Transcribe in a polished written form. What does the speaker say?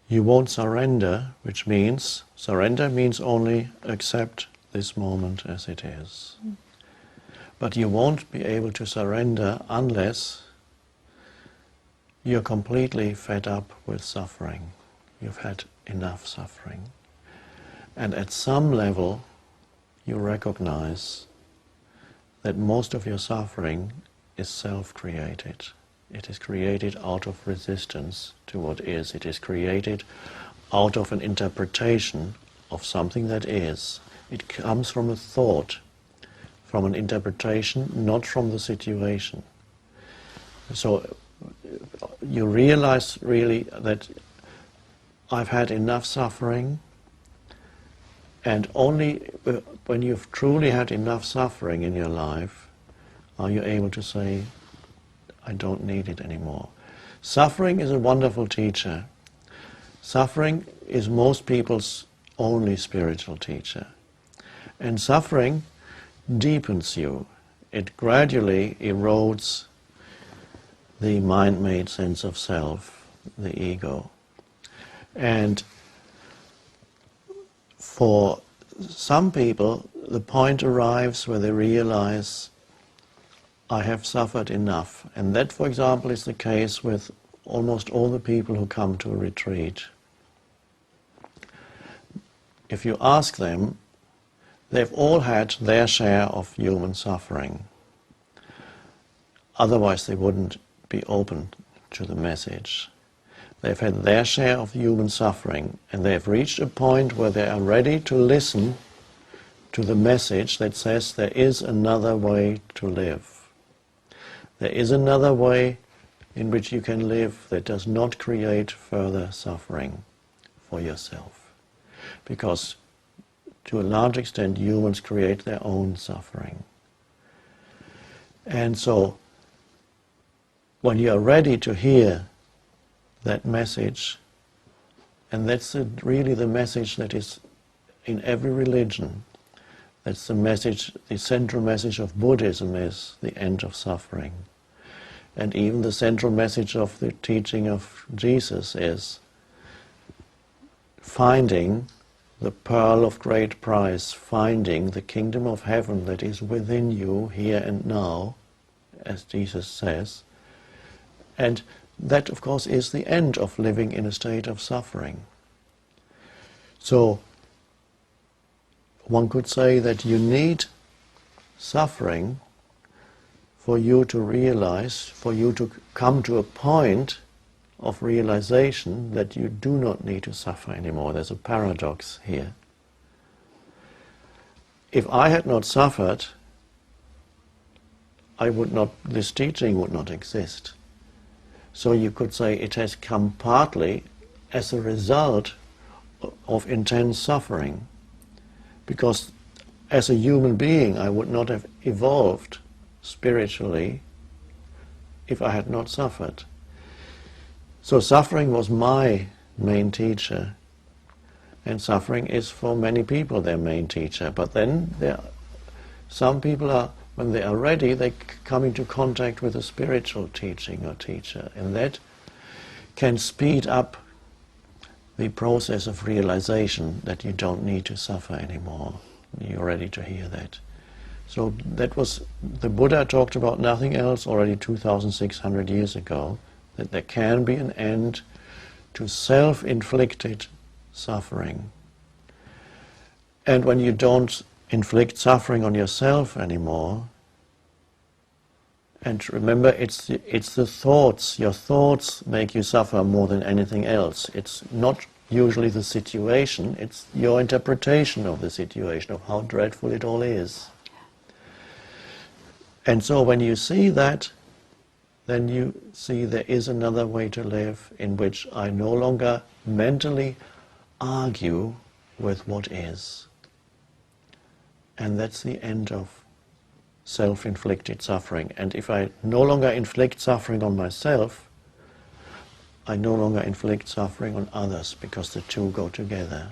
You won't surrender, which means, surrender means only accept this moment as it is. But you won't be able to surrender unless you're completely fed up with suffering. You've had enough suffering. And at some level, you recognize that most of your suffering is self-created. It is created out of resistance to what is. It is created out of an interpretation of something that is. It comes from a thought, from an interpretation, not from the situation. So you realize really that I've had enough suffering, and only when you've truly had enough suffering in your life are you able to say, I don't need it anymore. Suffering is a wonderful teacher. Suffering is most people's only spiritual teacher. And suffering deepens you. It gradually erodes the mind-made sense of self, the ego. And for some people, the point arrives where they realize, I have suffered enough. And that, for example, is the case with almost all the people who come to a retreat. If you ask them, they've all had their share of human suffering. Otherwise they wouldn't be open to the message. They've had their share of human suffering, and they've reached a point where they are ready to listen to the message that says there is another way to live. There is another way in which you can live that does not create further suffering for yourself. Because to a large extent humans create their own suffering. And so when you are ready to hear that message, and that's really the message that is in every religion, that's the message, the central message of Buddhism is the end of suffering. And even the central message of the teaching of Jesus is finding the pearl of great price, finding the kingdom of heaven that is within you here and now, as Jesus says. And that, of course, is the end of living in a state of suffering. So one could say that you need suffering for you to realize, for you to come to a point of realization that you do not need to suffer anymore. There's a paradox here. If I had not suffered, this teaching would not exist. So you could say it has come partly as a result of intense suffering. Because as a human being, I would not have evolved spiritually if I had not suffered. So suffering was my main teacher, and suffering is for many people their main teacher. But then some people are, when they are ready, they come into contact with a spiritual teaching or teacher, and that can speed up the process of realization that you don't need to suffer anymore. You're ready to hear that. So that was, the Buddha talked about nothing else already 2,600 years ago, that there can be an end to self-inflicted suffering. And when you don't inflict suffering on yourself anymore, and remember, it's the thoughts. Your thoughts make you suffer more than anything else. It's not usually the situation, it's your interpretation of the situation, of how dreadful it all is. And so when you see that, then you see there is another way to live in which I no longer mentally argue with what is. And that's the end of self-inflicted suffering. And if I no longer inflict suffering on myself, I no longer inflict suffering on others, because the two go together.